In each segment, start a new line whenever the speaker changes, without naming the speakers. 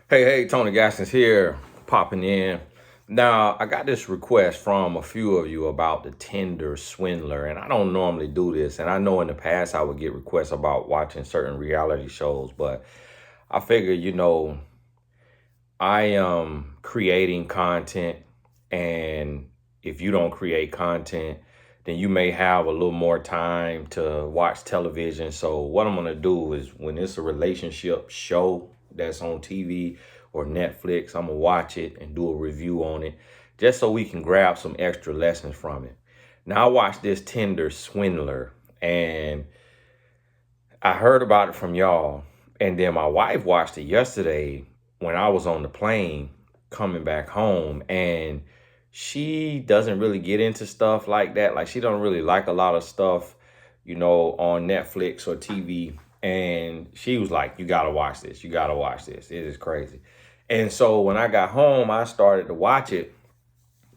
Hey, Tony Gaskins here, popping in. Now, I got this request from a few of you about the Tinder Swindler, and I don't normally do this. And I know in the past I would get requests about watching certain reality shows, but I figure, I am creating content, and if you don't create content, then you may have a little more time to watch television. So what I'm gonna do is when it's a relationship show that's on TV or Netflix, I'm gonna watch it and do a review on it just so we can grab some extra lessons from it. Now I watched this Tinder Swindler and I heard about it from y'all, and then my wife watched it yesterday when I was on the plane coming back home, and she doesn't really get into stuff like that. Like she don't really like a lot of stuff, on Netflix or TV. And she was like, "You gotta watch this. You gotta watch this. It is crazy." And so when I got home, I started to watch it,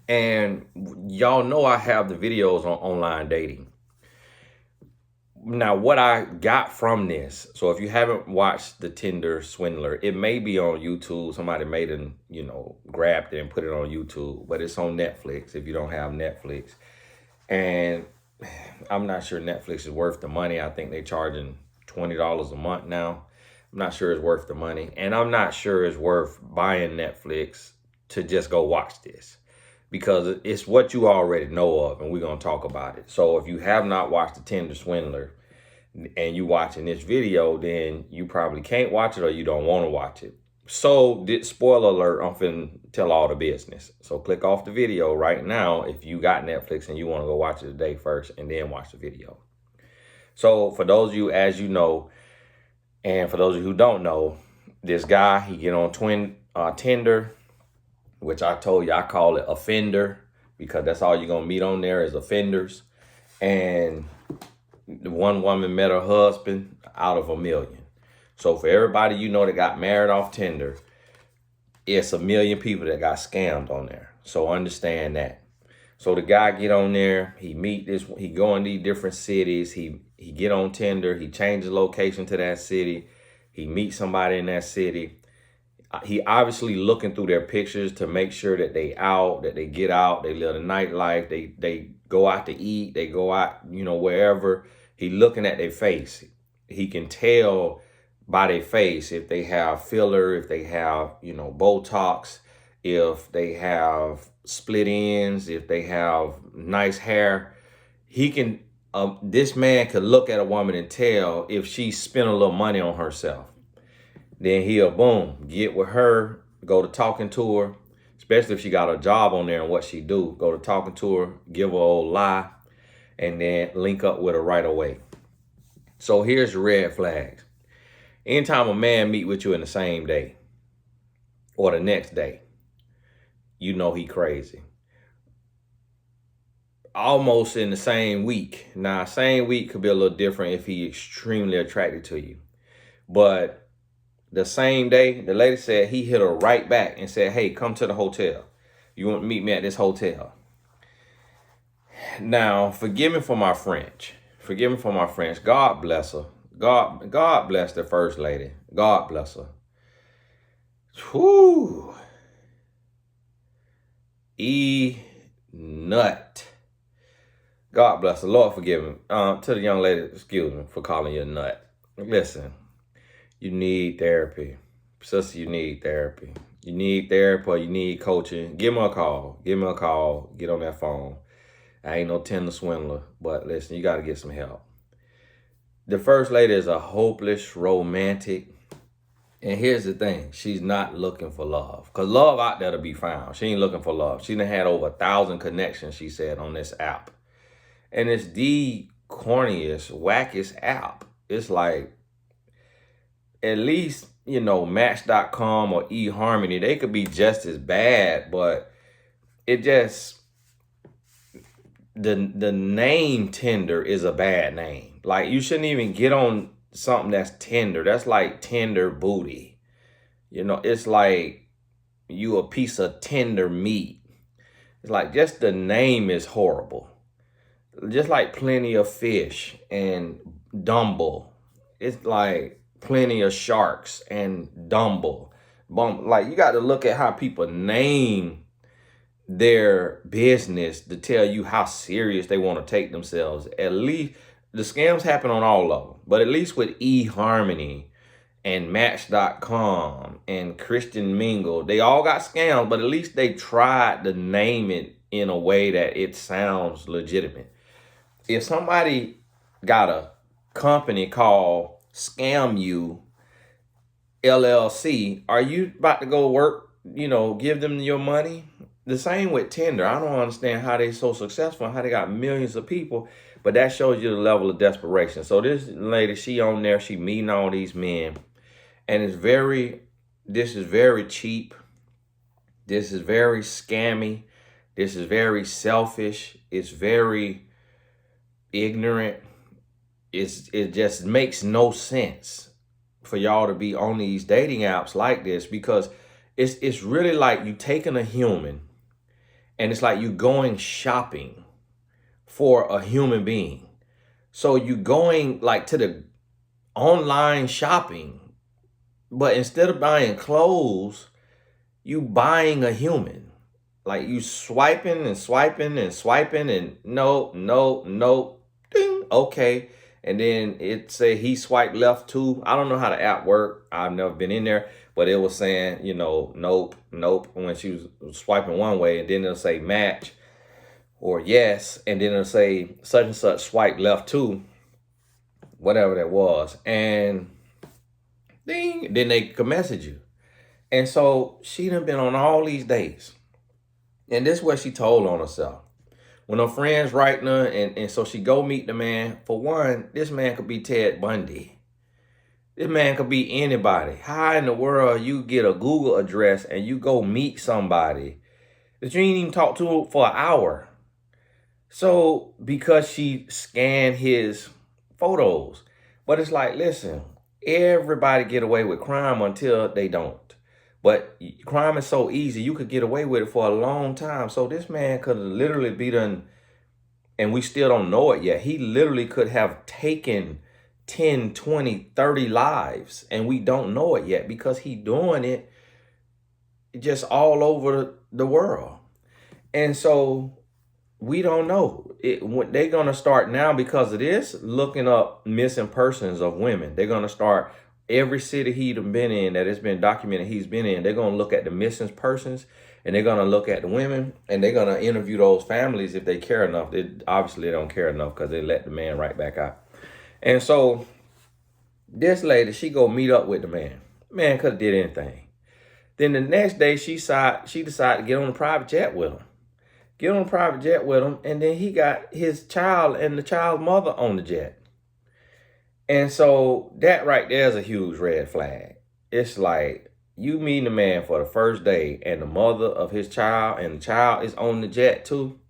and y'all know I have the videos on online dating. Now, what I got from this, so if you haven't watched the Tinder Swindler, it may be on YouTube. Somebody made it, grabbed it and put it on YouTube, but it's on Netflix if you don't have Netflix. And I'm not sure Netflix is worth the money. I think they're charging $20 a month now. I'm not sure it's worth the money. And I'm not sure it's worth buying Netflix to just go watch this, because it's what you already know of, and we're going to talk about it. So if you have not watched the Tinder Swindler and you watching this video, then you probably can't watch it or you don't want to watch it. So, spoiler alert, I'm finna tell all the business. So click off the video right now if you got Netflix and you want to go watch it today first and then watch the video. So for those of you, as you know, and for those of you who don't know, this guy, he get on Tinder, which I told you I call it offender, because that's all you're going to meet on there is offenders. And the one woman met her husband out of a million. So for everybody that got married off Tinder, it's a million people that got scammed on there. So understand that. So the guy get on there, he go in these different cities, he get on Tinder, he changes location to that city, he meets somebody in that city. He obviously looking through their pictures to make sure that they get out, they live the nightlife, they go out to eat, they go out, wherever. He looking at their face. He can tell by their face if they have filler, if they have, Botox, if they have split ends, if they have nice hair. He can, this man could look at a woman and tell if she spent a little money on herself. Then he'll, boom, get with her, go to talking to her, especially if she got a job on there and what she do. Go to talking to her, give her a old lie, and then link up with her right away. So here's the red flags. Anytime a man meet with you in the same day or the next day, you know he crazy. Almost in the same week. Now, same week could be a little different if he extremely attracted to you. But the same day, the lady said he hit her right back and said, "Hey, come to the hotel. You want to meet me at this hotel." Now, forgive me for my French. Forgive me for my French. God bless her. God bless the first lady. God bless her. Whoo. Nut. God bless the Lord, forgive me. To the young lady, excuse me for calling you a nut. Listen, you need therapy. Sister, you need therapy. You need therapy or you need coaching. Give me a call. Give me a call. Get on that phone. I ain't no Tinder Swindler, but listen, you got to get some help. The first lady is a hopeless romantic. And here's the thing. She's not looking for love. Because love out there to be found. She ain't looking for love. She done had over 1,000 connections, she said, on this app. And it's the corniest, wackest app. It's like, at least, Match.com or eHarmony, they could be just as bad, but it just, the name Tinder is a bad name. Like, you shouldn't even get on something that's tender. That's like tender booty. It's like you a piece of tender meat. It's like just the name is horrible. Just like plenty of fish and Dumble. It's like plenty of sharks and Dumble. Like, you got to look at how people name their business to tell you how serious they want to take themselves. At least the scams happen on all of them, but at least with eHarmony and Match.com and Christian Mingle, they all got scams, but at least they tried to name it in a way that it sounds legitimate. If somebody got a company called Scam You LLC, are you about to go work, give them your money? The same with Tinder. I don't understand how they so successful and how they got millions of people, but that shows you the level of desperation. So this lady, she on there, she meeting all these men, and this is very cheap. This is very scammy. This is very selfish. It's very ignorant. It just makes no sense for y'all to be on these dating apps like this, because it's really like you taking a human and it's like you going shopping for a human being. So you going like to the online shopping, but instead of buying clothes, you buying a human. Like, you swiping and swiping and swiping and no, ding, okay. And then it say he swiped left too. I don't know how the app worked. I've never been in there, but it was saying, nope, when she was swiping one way, and then it'll say match or yes, and then it'll say such and such swipe left too, whatever that was. And ding, then they could message you. And so she done been on all these dates. And this is what she told on herself. When her friends writing her, and so she go meet the man. For one, this man could be Ted Bundy. This man could be anybody. How in the world you get a Google address and you go meet somebody that you ain't even talked to for an hour? So, because she scanned his photos. But it's like, listen, everybody get away with crime until they don't. But crime is so easy, you could get away with it for a long time. So this man could literally be done, and we still don't know it yet. He literally could have taken 10, 20, 30 lives, and we don't know it yet because he doing it just all over the world. And so we don't know. They're going to start now, because of this, looking up missing persons of women. They're going to start every city he'd been in that it's been documented he's been in. They're going to look at the missing persons, and they're going to look at the women, and they're going to interview those families if they care enough. Obviously, they don't care enough because they let the man right back out. And so this lady, she go meet up with the man. Man could have did anything. Then the next day, she decided to get on a private jet with him. And then he got his child and the child's mother on the jet. And so that right there is a huge red flag. It's like, you meeting a man for the first day, and the mother of his child and the child is on the jet too.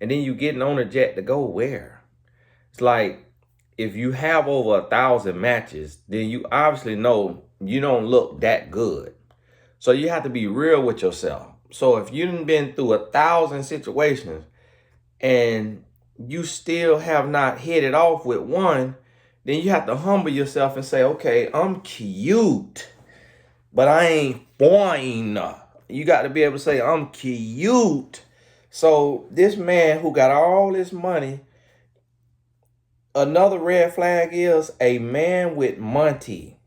And then you getting on the jet to go where? It's like, if you have over 1,000 matches, then you obviously know you don't look that good. So you have to be real with yourself. So if you done been through 1,000 situations and you still have not hit it off with one, then you have to humble yourself and say, okay, I'm cute, but I ain't fine. You got to be able to say, I'm cute. So this man who got all this money, another red flag is a man with money.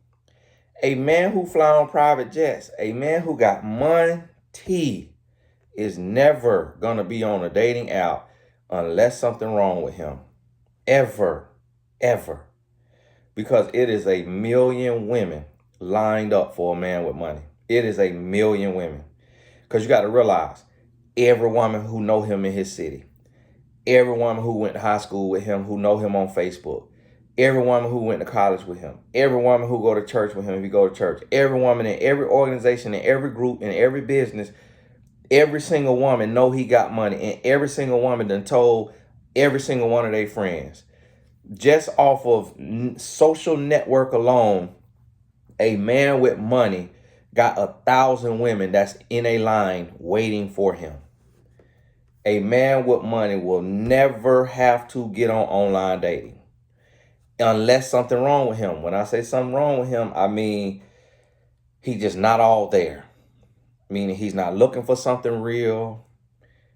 A man who fly on private jets, a man who got money is never going to be on a dating app unless something wrong with him. Ever. Because it is 1 million women lined up for a man with money. It is 1 million women. Because you got to realize, every woman who know him in his city, every woman who went to high school with him, who know him on Facebook, every woman who went to college with him, every woman who go to church with him if he go to church, every woman in every organization, in every group, in every business, every single woman know he got money, and every single woman done told every single one of their friends. Just off of social network alone, a man with money got 1,000 women that's in a line waiting for him. A man with money will never have to get on online dating unless something wrong with him. When I say something wrong with him, I mean He's just not all there. Meaning he's not looking for something real.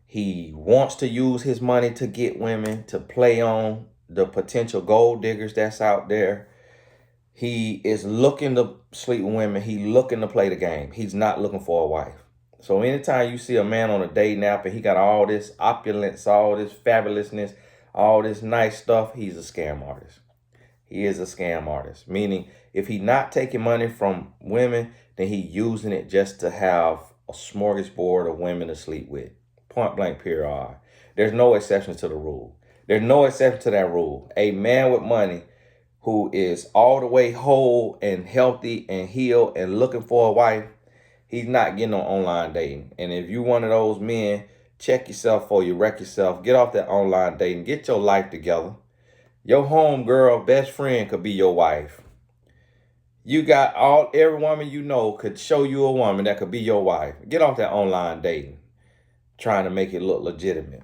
He wants to use his money to get women, to play on the potential gold diggers that's out there. He is looking to sleep with women. He's looking to play the game. He's not looking for a wife. So anytime you see a man on a dating app and he got all this opulence, all this fabulousness, all this nice stuff, he's a scam artist. He is a scam artist. Meaning if he's not taking money from women, then he's using it just to have a smorgasbord of women to sleep with. Point blank, period. There's no exception to the rule. There's no exception to that rule. A man with money who is all the way whole and healthy and healed and looking for a wife, he's not getting on online dating. And if you one of those men, check yourself before you wreck yourself. Get off that online dating. Get your life together. Your home girl, best friend could be your wife. You got every woman you know could show you a woman that could be your wife. Get off that online dating, trying to make it look legitimate.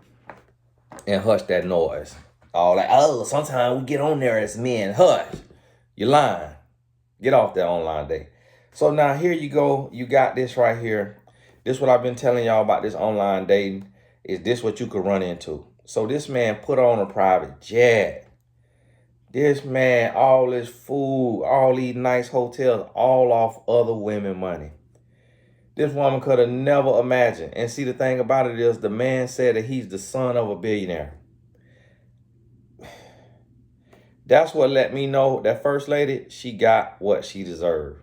And hush that noise. All like, oh, sometimes we get on there as men. Hush. You're lying. Get off that online dating. So now here you go. You got this right here. This what I've been telling y'all about this online dating. Is this what you could run into? So this man put on a private jet. This man, all this food, all these nice hotels, all off other women money. This woman could have never imagined. And see, the thing about it is the man said that he's the son of a billionaire. That's what let me know that first lady, she got what she deserved.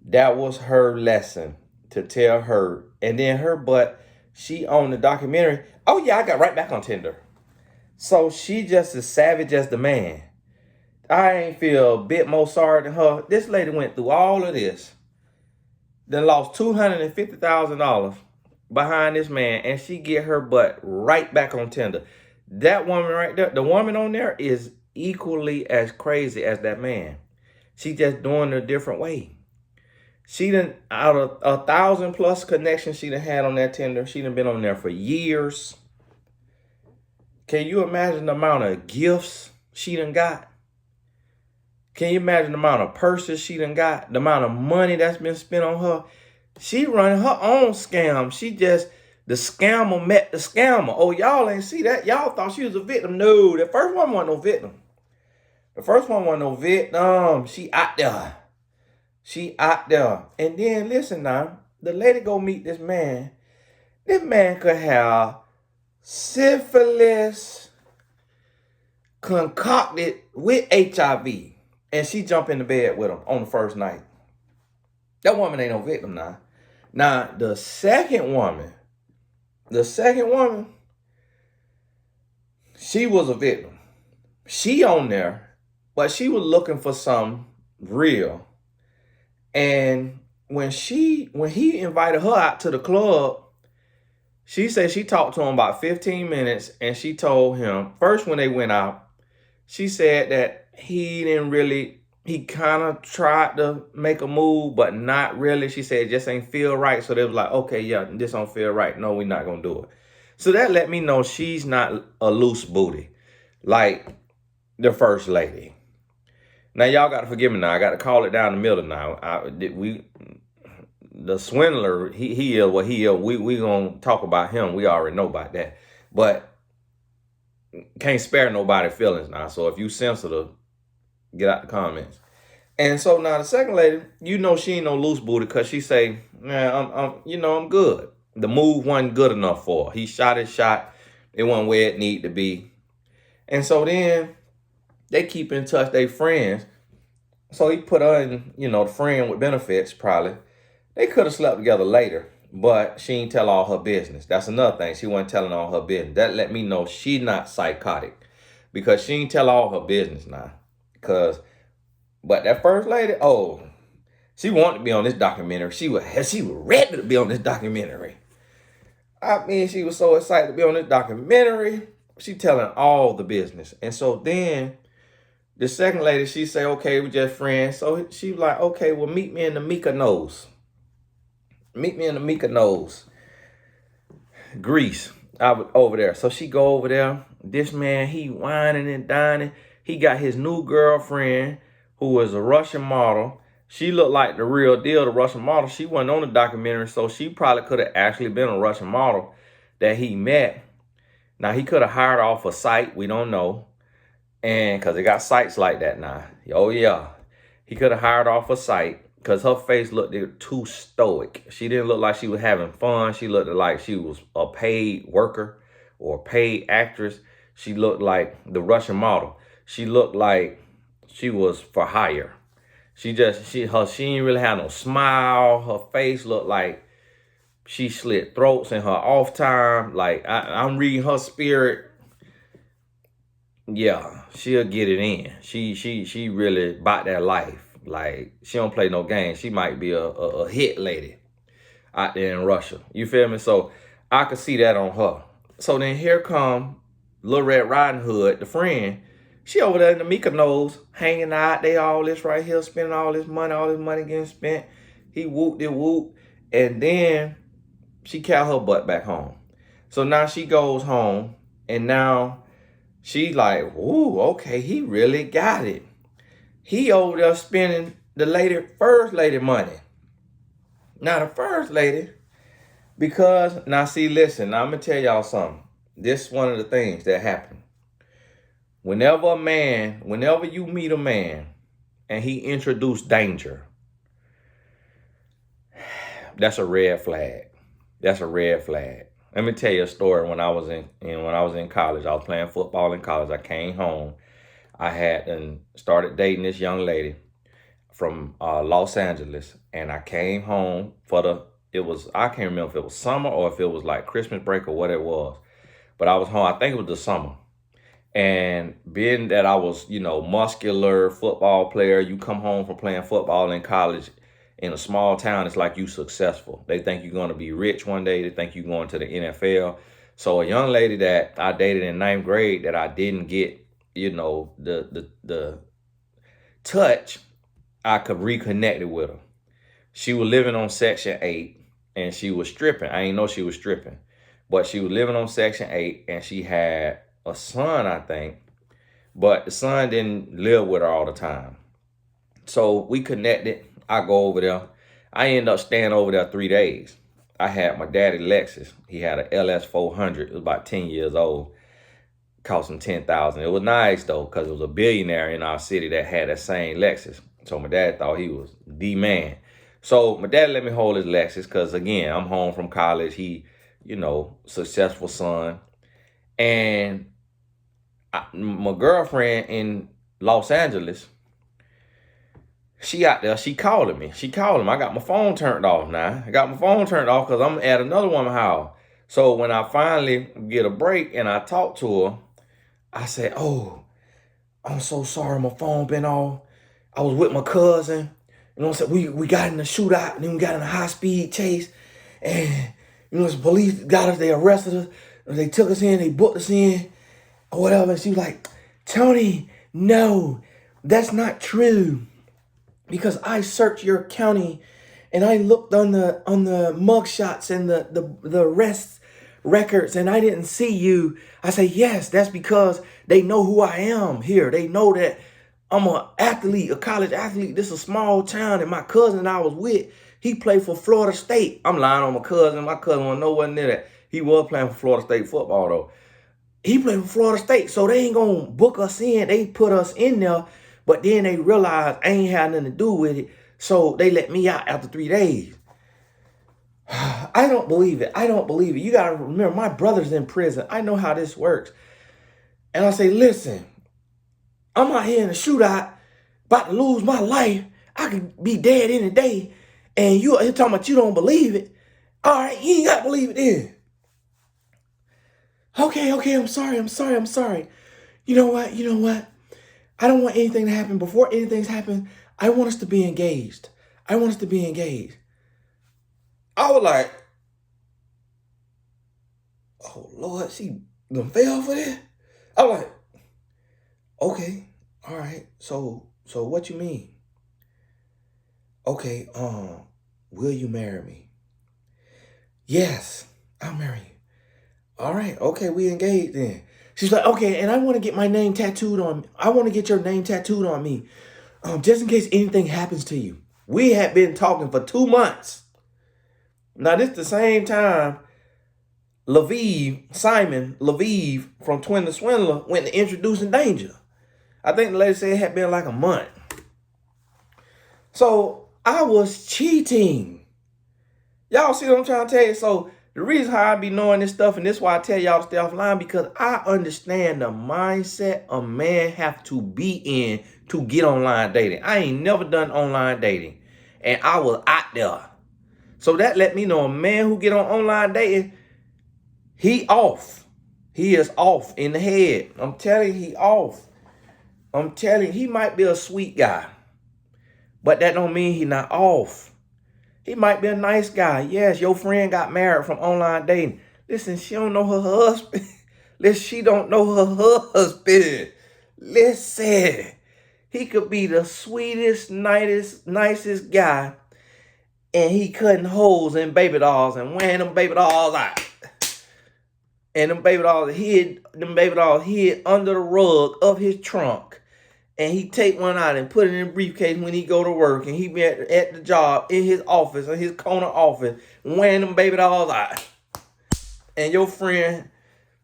That was her lesson to tell her. And then her butt, she on the documentary. Oh yeah, I got right back on Tinder. So she just as savage as the man. I ain't feel a bit more sorry than her. This lady went through all of this. Then lost $250,000 behind this man. And she get her butt right back on Tinder. That woman right there, the woman on there is equally as crazy as that man. She just doing it a different way. She done, out of 1,000+ connections she done had on that Tinder, she done been on there for years. Can you imagine the amount of gifts she done got? Can you imagine the amount of purses she done got? The amount of money that's been spent on her? She running her own scam. She just, the scammer met the scammer. Oh, y'all ain't see that? Y'all thought she was a victim. No, the first one wasn't no victim. The first one wasn't no victim. She out there. She out there. And then, listen now. The lady go meet this man. This man could have syphilis concocted with HIV. And she jump in the bed with him on the first night. That woman ain't no victim now. Now, the second woman, she was a victim. She on there, but she was looking for something real. And when he invited her out to the club, she said she talked to him about 15 minutes. And she told him, first when they went out, she said that he kind of tried to make a move, but not really. She said it just ain't feel right. So they was like, okay, yeah, this don't feel right. No, we're not going to do it. So that let me know she's not a loose booty like the first lady. Now, y'all got to forgive me now. I got to call it down the middle now. The swindler, he is what he is. We going to talk about him. We already know about that. But can't spare nobody feelings now. So if you sensitive, get out the comments. And so now the second lady, you know she ain't no loose booty because she say, man, I'm good. The move wasn't good enough for her. He shot his shot. It wasn't where it need to be. And so then they keep in touch. They friends. So he put her in, the friend with benefits probably. They could have slept together later, but she ain't tell all her business. That's another thing. She wasn't telling all her business. That let me know she not psychotic because she ain't tell all her business now. But that first lady, she wanted to be on this documentary. She was ready to be on this documentary. I mean, she was so excited to be on this documentary. She telling all the business. And so then the second lady, she say, okay, we're just friends. So she was like, okay, well, meet me in the Mykonos. Meet me in the Mykonos, Greece. I was over there. So she go over there. This man, he whining and dining. He got his new girlfriend, who was a Russian model. She looked like the real deal, the Russian model. She wasn't on the documentary, so she probably could have actually been a Russian model that he met. Now, he could have hired off a site. We don't know. And because they got sites like that now. Oh, yeah. He could have hired off a site because her face looked too stoic. She didn't look like she was having fun. She looked like she was a paid worker or a paid actress. She looked like the Russian model. She looked like she was for hire. She didn't really have no smile. Her face looked like she slit throats in her off time. Like I'm reading her spirit. Yeah, she'll get it in. She really bought that life. Like she don't play no games. She might be a hit lady out there in Russia. You feel me? So I could see that on her. So then here come Little Red Riding Hood, the friend. She over there in the Mykonos, hanging out. They all this right here, spending all this money getting spent. He whooped it whoop. And then she carried her butt back home. So now she goes home and now she like, ooh, okay, he really got it. He over there spending the first lady money. Now the first lady, because now see, listen, now I'm gonna tell y'all something. This is one of the things that happen. Whenever you meet a man and he introduced danger, that's a red flag. That's a red flag. Let me tell you a story. When I was in college, I was playing football in college. I came home. I had started dating this young lady from Los Angeles, and I came home I can't remember if it was summer or if it was like Christmas break or what it was, but I was home. I think it was the summer. And being that I was, muscular football player, you come home from playing football in college in a small town, it's like you successful. They think you're going to be rich one day. They think you're going to the NFL. So a young lady that I dated in 9th grade that I didn't get, the touch, I could reconnect it with her. She was living on Section 8 and she was stripping. I didn't know she was stripping, but she was living on Section 8 and she had a son, I think, but the son didn't live with her all the time. So we connected. I go over there. I end up staying over there 3 days. I had my daddy Lexus. He had a LS 400. It was about 10 years old. Cost him $10,000. It was nice though, because it was a billionaire in our city that had that same Lexus. So my dad thought he was the man. So my dad let me hold his Lexus because again, I'm home from college. He, successful son. And my girlfriend in Los Angeles, she out there, she calling me. She calling me. I got my phone turned off now. I got my phone turned off because I'm at another woman's house. So when I finally get a break and I talk to her, I said, oh, I'm so sorry my phone been off. I was with my cousin. We got in a shootout and then we got in a high-speed chase. And, the police got us, they arrested us. They took us in, they booked us in or whatever. And she was like, Tony, no, that's not true. Because I searched your county and I looked on the mugshots and the arrest records and I didn't see you. I say, yes, that's because they know who I am here. They know that I'm an athlete, a college athlete. This is a small town and my cousin I was with, he played for Florida State. I'm lying on my cousin. My cousin wasn't nowhere near that. He was playing for Florida State football though. He played for Florida State, so they ain't gonna book us in. They put us in there. But then they realized I ain't had nothing to do with it. So they let me out after 3 days. I don't believe it. You got to remember, my brother's in prison. I know how this works. And I say, listen, I'm out here in a shootout, about to lose my life. I could be dead any day. And you're talking about you don't believe it. All right, you ain't got to believe it then. Okay, I'm sorry. You know what? I don't want anything to happen. Before anything's happened, I want us to be engaged. I was like, oh, Lord, she done fell for that? I was like, okay, all right. So what you mean? Okay, will you marry me? Yes, I'll marry you. All right, okay, we engaged then. She's like, okay, and I want to get my name tattooed on me. I want to get your name tattooed on me, just in case anything happens to you. We had been talking for 2 months. Now, this the same time Simon Leviev from Tinder Swindler went to Introducing Danger. I think the lady said it had been like a month. So I was cheating. Y'all see what I'm trying to tell you? So the reason how I be knowing this stuff, and this is why I tell y'all to stay offline, because I understand the mindset a man have to be in to get online dating. I ain't never done online dating, and I was out there. So that let me know a man who get on online dating, he off. He is off in the head. I'm telling you, he off. I'm telling you, he might be a sweet guy, but that don't mean he not off. He might be a nice guy. Yes, your friend got married from online dating. Listen, she don't know her husband. Listen, she don't know her husband. Listen, he could be the sweetest, nicest guy, and he cutting holes in baby dolls and wearing them baby dolls out. And them baby dolls hid under the rug of his trunk. And he take one out and put it in a briefcase when he go to work. And he be at the job in his office, or his corner office, wearing them baby dolls out. And your friend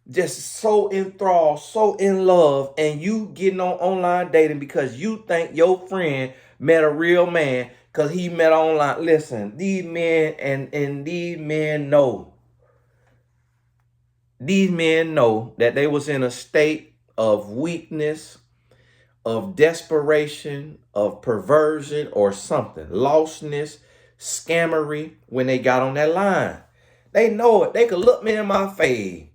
just so enthralled, so in love, and you getting on online dating because you think your friend met a real man because he met online. Listen, these men and these men know. These men know that they was in a state of weakness, of desperation, of perversion or something, lostness, scammery when they got on that line. They know it. They could look me in my face.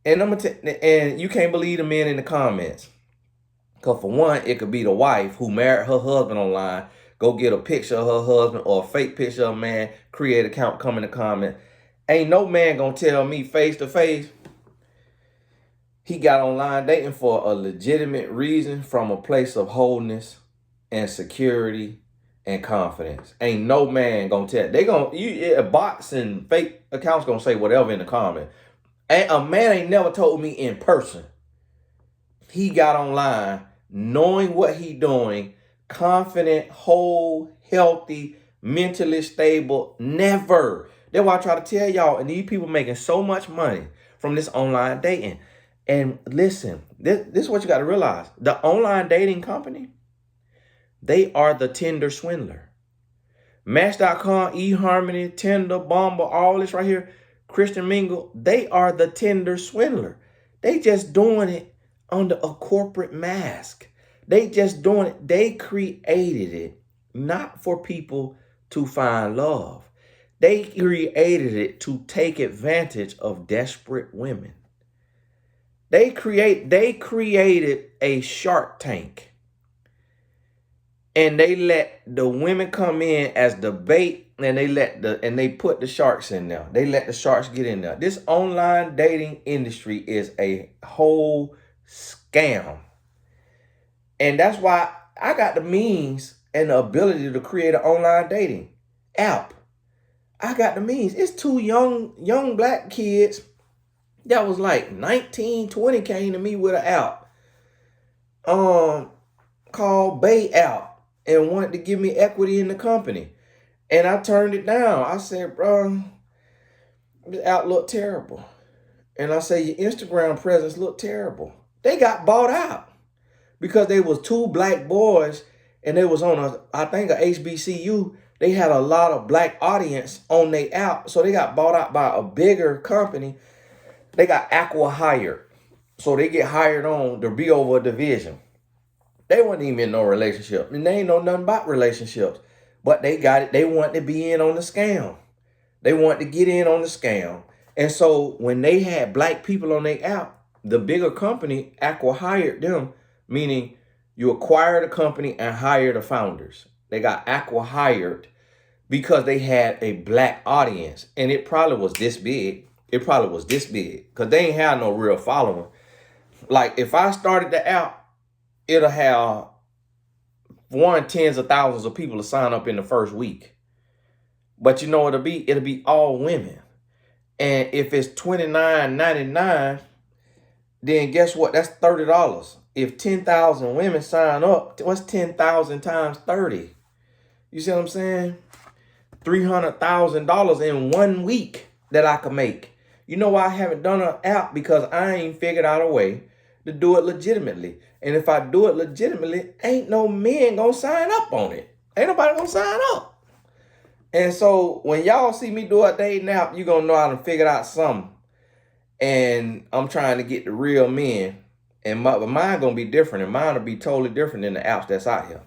And and you can't believe the men in the comments. Because for one, it could be the wife who married her husband online, go get a picture of her husband or a fake picture of a man, create an account, come in the comment. Ain't no man gonna tell me face to face he got online dating for a legitimate reason from a place of wholeness and security and confidence. Ain't no man gonna tell. Bots and fake accounts gonna say whatever in the comment. And a man ain't never told me in person he got online knowing what he doing, confident, whole, healthy, mentally stable. Never. That's why I try to tell y'all, and these people making so much money from this online dating. And listen, this is what you got to realize. The online dating company, they are the Tinder Swindler. Match.com, eHarmony, Tinder, Bumble, all this right here, Christian Mingle, they are the Tinder Swindler. They just doing it under a corporate mask. They just doing it. They created it not for people to find love. They created it to take advantage of desperate women. They created a Shark Tank, and they let the women come in as the bait, and they put the sharks in there. They let the sharks get in there. This online dating industry is a whole scam, and that's why I got the means and the ability to create an online dating app. I got the means. It's two young black kids that was like 19, 20 came to me with an app called Bay App and wanted to give me equity in the company. And I turned it down. I said, bro, this app looked terrible. And I said, your Instagram presence looked terrible. They got bought out because they was two black boys and they was on I think a HBCU. They had a lot of black audience on their app. So they got bought out by a bigger company. They got hired. So they get hired on to be over a division. They wasn't even in no relationship. And they ain't know nothing about relationships. But they got it. They want to be in on the scam. They want to get in on the scam. And so when they had black people on their app, the bigger company hired them, meaning you acquire the company and hire the founders. They got hired because they had a black audience. And it probably was this big. It probably was this big because they ain't have no real following. Like if I started the app, it'll have tens of thousands of people to sign up in the first week. But you know what it'll be all women. And if it's $29.99, then guess what? That's $30. If 10,000 women sign up, what's 10,000 times 30? You see what I'm saying? $300,000 in 1 week that I could make. You know why I haven't done an app? Because I ain't figured out a way to do it legitimately. And if I do it legitimately, ain't no men gonna sign up on it. Ain't nobody gonna sign up. And so when y'all see me do a dating app, you gonna know I done figured out something. And I'm trying to get the real men. And mine gonna be different, and mine will be totally different than the apps that's out here.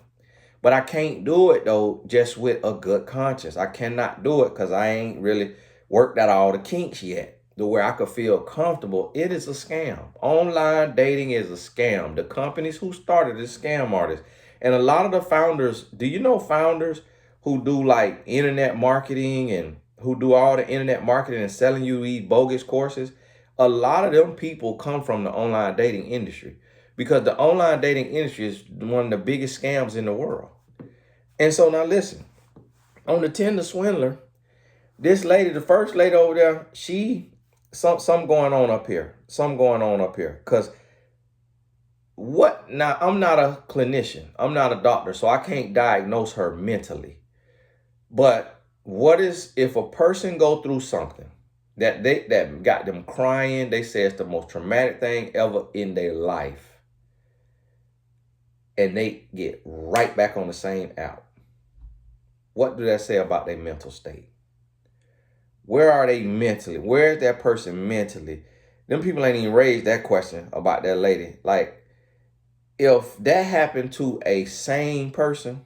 But I can't do it though just with a good conscience. I cannot do it because I ain't really worked out all the kinks yet to where I could feel comfortable. It is a scam. Online dating is a scam. The companies who started this scam artists. And a lot of the founders, do you know founders who do like internet marketing and who do all the internet marketing and selling you these bogus courses? A lot of them people come from the online dating industry because the online dating industry is one of the biggest scams in the world. And so now listen, on the Tinder Swindler, this lady, the first lady over there, something going on up here. Something going on up here. Because now I'm not a clinician. I'm not a doctor, so I can't diagnose her mentally. But what is if a person go through something that got them crying, they say it's the most traumatic thing ever in their life, and they get right back on the same app? What do that say about their mental state? Where are they mentally? Where is that person mentally? Them people ain't even raised that question about that lady. Like, if that happened to a sane person,